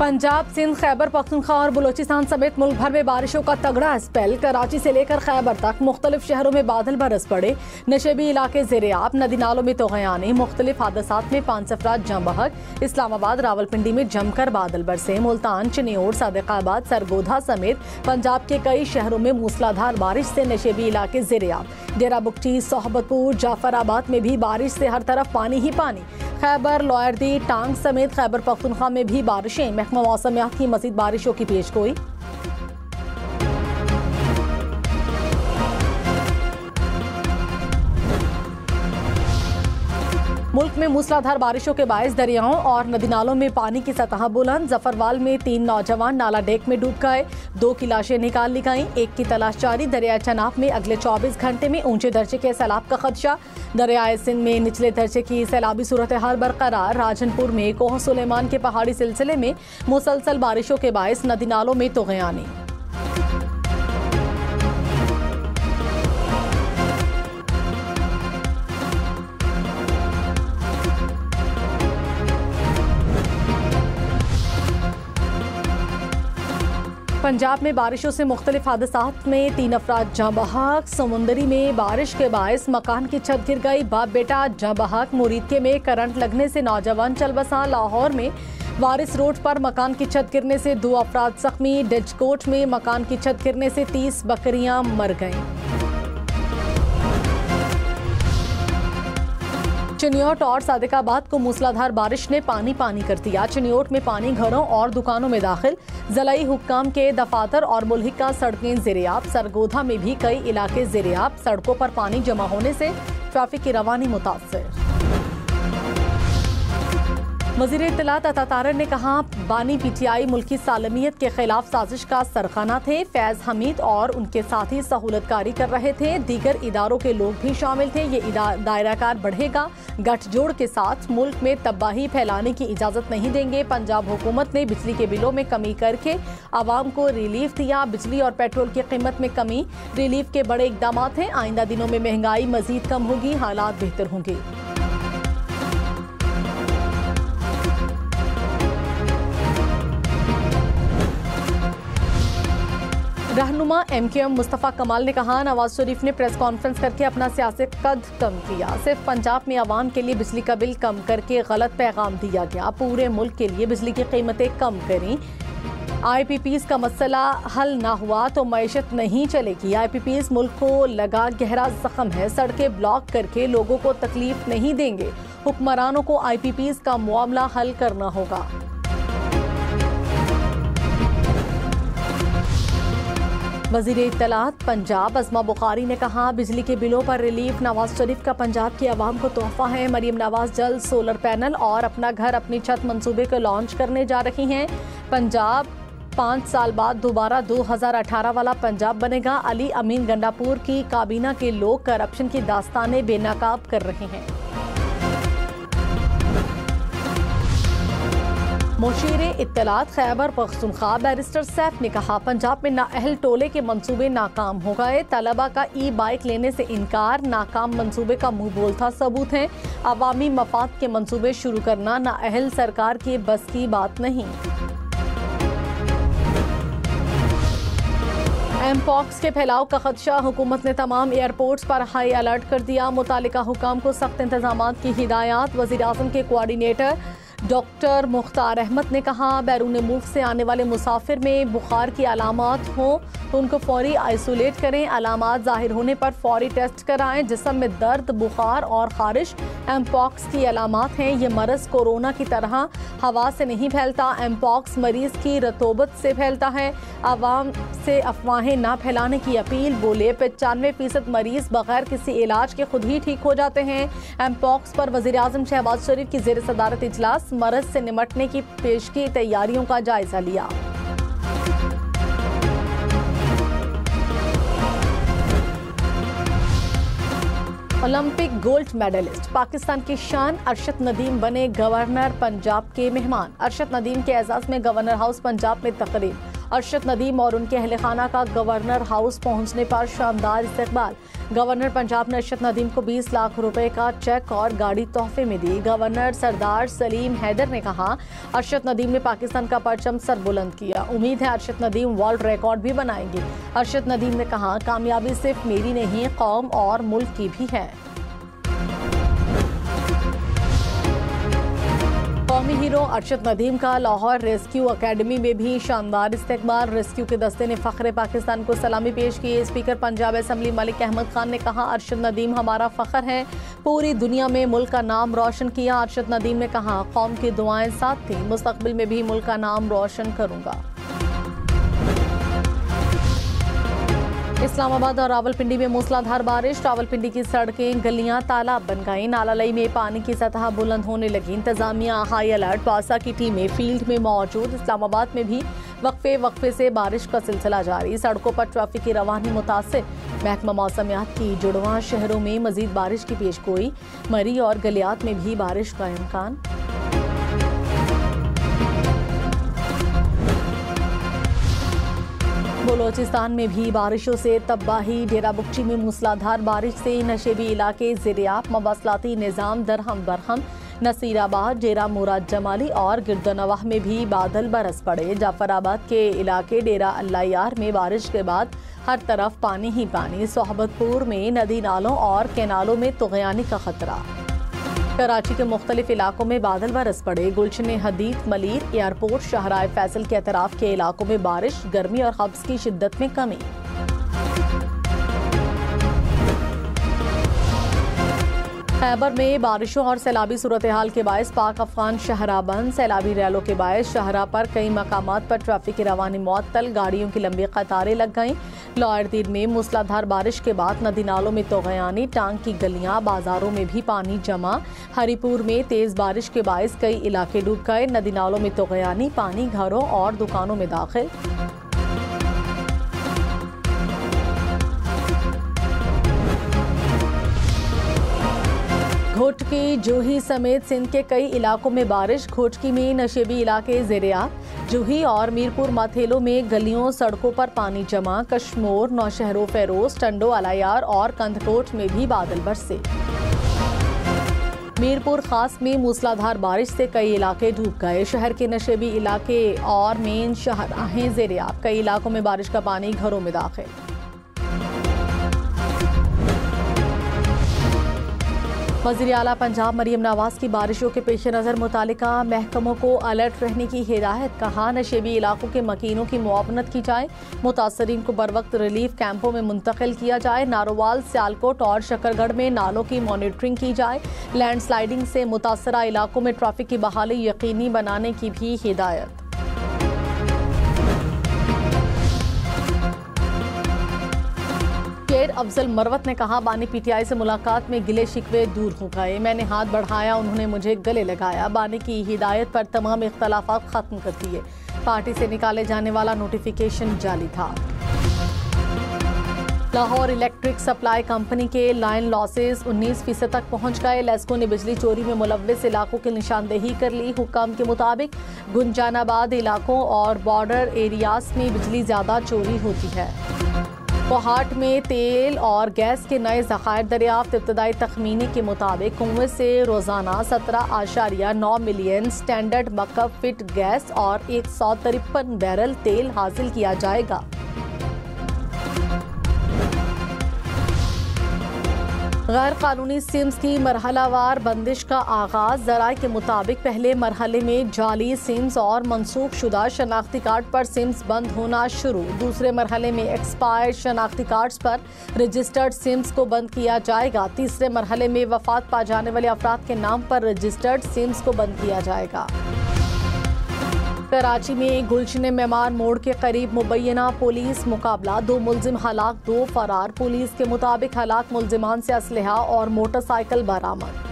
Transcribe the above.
पंजाब, सिंध, खैबर पख्तूनख्वा और बलोचिस्तान समेत मुल्क भर में बारिशों का तगड़ा स्पेल। कराची से लेकर खैबर तक मुख्तलिफ शहरों में बादल बरस पड़े। नशेबी इलाके ज़ेर-ए-आब, नदी नालों में तोग़यानी। मुख्तलिफ हादसात में 5 अफराद जम बहक। इस्लामाबाद, रावलपिंडी में जमकर बादल बरसे। मुल्तान, चिन्योट, सादिकाबाद, सरगोधा समेत पंजाब के कई शहरों में मूसलाधार बारिश से नशेबी इलाके ज़ेर-ए-आब। डेरा बुगटी, सोहबतपुर, जाफराबाद में भी बारिश से हर तरफ पानी ही पानी। खैबर, लोअरदी, टांग समेत खैबर पख्तूनख्वा में भी बारिशें। महकमा मौसमियात की मज़ीद बारिशों की पेशगोई। मुल्क में मूसलाधार बारिशों के बायस दरियाओं और नदी नालों में पानी की सतह बुलंद। जफरवाल में 3 नौजवान नाला डेक में डूब गए। 2 की लाशें निकाल ली गईं। 1 की तलाश जारी। दरियाए चनाब में अगले 24 घंटे में ऊंचे दर्जे के सैलाब का खदशा। दरियाए सिंध में निचले दर्जे की सैलाबी सूरत हाल बरकरार। राजनपुर में कोह सुलेमान के पहाड़ी सिलसिले में मुसलसल बारिशों के बायस नदी नालों में तोग़यानी। पंजाब में बारिशों से मुख्तलिफ हादसात में 3 अफराद जम बहक। समुंदरी में बारिश के बायस मकान की छत गिर गई। बाप बेटा जम बहक। मुरीदके में करंट लगने से नौजवान चल बसा। लाहौर में वारिस रोड पर मकान की छत गिरने से 2 अफराद जख्मी। डजकोट में मकान की छत गिरने से 30 बकरियां मर गईं। चिन्योट और सादिकाबाद को मूसलाधार बारिश ने पानी पानी कर दिया। चिन्योट में पानी घरों और दुकानों में दाखिल। ज़िलाई हुक्काम के दफातर और मुल्हिका सड़कें ज़ेर-ए-आब। सरगोधा में भी कई इलाके ज़ेर-ए-आब। सड़कों पर पानी जमा होने से ट्रैफिक की रवानी मुतासर। वज़ीर इत्तलात अता तारर ने कहा, बानी PTI मुल्की सालमियत के खिलाफ साजिश का सरखाना थे। फैज़ हमीद और उनके साथी सहूलतकारी कर रहे थे। दीगर इदारों के लोग भी शामिल थे। ये दायराकार बढ़ेगा। गठजोड़ के साथ मुल्क में तबाही फैलाने की इजाज़त नहीं देंगे। पंजाब हुकूमत ने बिजली के बिलों में कमी करके आवाम को रिलीफ दिया। बिजली और पेट्रोल की कीमत में कमी रिलीफ के बड़े इकदाम हैं। आइंदा दिनों में महंगाई मजीद कम होगी, हालात बेहतर होंगे। रहनुमा MKM मुस्तफ़ा कमाल ने कहा, नवाज शरीफ ने प्रेस कॉन्फ्रेंस करके अपना सियासी कद कम किया। सिर्फ पंजाब में आवाम के लिए बिजली का बिल कम करके गलत पैगाम दिया गया। पूरे मुल्क के लिए बिजली की कीमतें कम करें। IPPs का मसला हल ना हुआ तो मईशत नहीं चलेगी। IPPs मुल्क को लगा गहरा जख्म है। सड़कें ब्लॉक करके लोगों को तकलीफ नहीं देंगे। हुक्मरानों को IPPs का मामला हल करना होगा। वज़ीर इत्तलात पंजाब अज़मा बुखारी ने कहा, बिजली के बिलों पर रिलीफ नवाज शरीफ का पंजाब की आवाम को तोहफा है। मरीम नवाज जल्द सोलर पैनल और अपना घर अपनी छत मंसूबे को लॉन्च करने जा रही हैं। पंजाब 5 साल बाद दोबारा 2018 वाला पंजाब बनेगा। अली अमीन गंडापुर की काबीना के लोग करप्शन की दास्तानें बेनकाब कर रहे हैं। मुशीर इत्तलात खैबर पख्तूनख्वा बैरिस्टर सैफ ने कहा, पंजाब में नाअहल टोले के मंसूबे नाकाम हो गए। तलबा का ई-बाइक लेने से इनकार नाकाम मंसूबे का मुंह बोलता सबूत है। अवामी मफाद के मंसूबे शुरू करना नाअहल सरकार की बस की बात नहीं। एमपॉक्स के फैलाव का खदशा, हुकूमत ने तमाम एयरपोर्ट्स पर हाई अलर्ट कर दिया। मुतालिका हुकाम को सख्त इंतजामात की हिदायत। वज़ीर आज़म के कोऑर्डिनेटर डॉक्टर मुख्तार अहमद ने कहा, बैरून मुल्क से आने वाले मुसाफिर में बुखार की अलामात हों तो उनको फौरी आइसोलेट करें। अलामात जाहिर होने पर फौरी टेस्ट कराएं। जिस्म में दर्द, बुखार और खारिश एमपॉक्स की अलामात हैं। ये मरज़ कोरोना की तरह हवा से नहीं फैलता। एमपॉक्स मरीज की रतोबत से फैलता है। आवाम से अफवाहें ना फैलाने की अपील। बोले 95% मरीज बगैर किसी इलाज के खुद ही ठीक हो जाते हैं। एमपॉक्स पर वज़ीर आज़म शहबाज शरीफ की ज़ेर सदारत इजलास। मरज़ से निमटने की पेशगी तैयारियों का जायजा लिया। ओलंपिक गोल्ड मेडलिस्ट पाकिस्तान की शान अरशद नदीम बने गवर्नर पंजाब के मेहमान। अरशद नदीम के एजाज में गवर्नर हाउस पंजाब में तकरीब। अरशद नदीम और उनके अहल खाना का गवर्नर हाउस पहुंचने पर शानदार इस्तकबाल। गवर्नर पंजाब ने अरशद नदीम को 20 लाख रुपए का चेक और गाड़ी तोहफे में दी। गवर्नर सरदार सलीम हैदर ने कहा, अरशद नदीम ने पाकिस्तान का परचम सर बुलंद किया। उम्मीद है अरशद नदीम वर्ल्ड रिकॉर्ड भी बनाएंगे। अरशद नदीम ने कहा, कामयाबी सिर्फ मेरी नहीं, कौम और मुल्क की भी है। कौमी हीरो अरशद नदीम का लाहौर रेस्क्यू अकेडमी में भी शानदार इस्तकबाल। रेस्क्यू के दस्ते ने फख्र पाकिस्तान को सलामी पेश की। स्पीकर पंजाब असेंबली मलिक अहमद खान ने कहा, अरशद नदीम हमारा फख्र है, पूरी दुनिया में मुल्क का नाम रोशन किया। अरशद नदीम ने कहा, कौम की दुआएं साथ थी, मुस्तकबिल में भी मुल्क का नाम रोशन करूंगा। इस्लामाबाद और रावलपिंडी में मूसलाधार बारिश। रावलपिंडी की सड़कें गलियां तालाब बन गईं। नालालई में पानी की सतह बुलंद होने लगी। इंतजामिया हाई अलर्ट, वासा की टीमें फील्ड में मौजूद। इस्लामाबाद में भी वक्फे से बारिश का सिलसिला जारी। सड़कों पर ट्रैफिक की रवानी मुतासिर। महकमा मौसमियात की जुड़वां शहरों में मजीद बारिश की पेशगोई। मरी और गलियात में भी बारिश का इम्कान। बलोचिस्तान में भी बारिशों से तबाही। डेरा बुगची में मूसलाधार बारिश से नशेबी इलाके ज़ेर-ए-आब। मवासलाती निज़ाम दरहम बरहम। नसीराबाद, डेरा मुराद जमाली और गिरदनवाह में भी बादल बरस पड़े। जाफराबाद के इलाके डेरा अल्लाह यार में बारिश के बाद हर तरफ पानी ही पानी। सोहबतपुर में नदी नालों और कैनालों में तुग़यानी का खतरा। कराची के मुख्तलिफ इलाकों में बादल बरस पड़े। गुलशन हदीद, मलीर, एयरपोर्ट, शाहराह फैसल के अतराफ के इलाकों में बारिश। गर्मी और कब्ज़ की शिद्दत में कमी। खैबर में बारिशों और सैलाबी सूरत हाल के बायस पाक अफगान शाहराह बंद। सैलाबी रैलों के बायस शाहराह पर कई मकामात पर ट्रैफिक की रवानी मुअत्तल। गाड़ियों की लंबी कतारें लग गईं। लाहौरदीन में मूसलाधार बारिश के बाद नदी नालों में तुग़यानी। टांग की गलियां, बाजारों में भी पानी जमा। हरीपुर में तेज बारिश के बायस कई इलाके डूब गए। नदी नालों में तुग़यानी, पानी घरों और दुकानों में दाखिल। घोटकी, जूही समेत सिंध के कई इलाकों में बारिश। घोटकी में नशेबी इलाके ज़ेर-ए-आब। जूही और मीरपुर माथेलो में गलियों सड़कों पर पानी जमा। कश्मोर, नौशहरों, फेरोज, टंडो, अलायार और कंदकोट में भी बादल बरसे। मीरपुर खास में मूसलाधार बारिश से कई इलाके डूब गए। शहर के नशेबी इलाके और मेन शाहराहें ज़ेर-ए-आब। कई इलाकों में बारिश का पानी घरों में दाखिल। वज़ीर आला पंजाब मरियम नवाज की बारिशों के पेश नज़र मुतालिका महकमों को अलर्ट रहने की हिदायत। कहा, नशेबी इलाकों के मकीनों की मुआवनत की जाए। मुतासरीन को बरवक्त रिलीफ कैंपों में मुंतकिल किया जाए। नारोवाल, सियालकोट और शकरगढ़ में नालों की मॉनिटरिंग की जाए। लैंडस्लाइडिंग से मुतासरा इलाकों में ट्रैफिक की बहाली यकीनी बनाने की भी हिदायत। अफजल मरवत ने कहा, बानी पीटीआई से मुलाकात में गिले शिकवे दूर हो गए। मैंने हाथ बढ़ाया, उन्होंने मुझे गले लगाया। बानी की हिदायत पर तमाम इख्तलाफात खत्म कर दिए। पार्टी से निकाले जाने वाला नोटिफिकेशन जाली था। लाहौर इलेक्ट्रिक सप्लाई कंपनी के लाइन लॉसेस 19% तक पहुंच गए। लेस्को ने बिजली चोरी में मुलव्विस इलाकों की निशानदेही कर ली। हुक्म के मुताबिक गुंजानाबाद इलाकों और बॉर्डर एरियाज में बिजली ज्यादा चोरी होती है। कोहाट में तेल और गैस के नए ज़खायर दरियाफ्त। इब्तदाई तखमीनी के मुताबिक कुएं से रोजाना 17.9 मिलियन स्टैंडर्ड मकब फिट गैस और 153 बैरल तेल हासिल किया जाएगा। गैर कानूनी सिम्स की मरहलावार बंदिश का आगाज। ज़राए के मुताबिक पहले मरहले में जाली सिम्स और मनसूख शुदा शनाख्ती कार्ड पर सिम्स बंद होना शुरू। दूसरे मरहले में एक्सपायर्ड शनाख्ती कार्ड्स पर रजिस्टर्ड सिम्स को बंद किया जाएगा। तीसरे मरहले में वफात पा जाने वाले अफराद के नाम पर रजिस्टर्ड सिम्स को बंद किया जाएगा। कराची में गुलशन मेमार मोड़ के करीब मुबैना पुलिस मुकाबला। 2 मुलजिम हलाक, 2 फरार। पुलिस के मुताबिक हलाक मुलजिमान से असलहा और मोटरसाइकिल बरामद।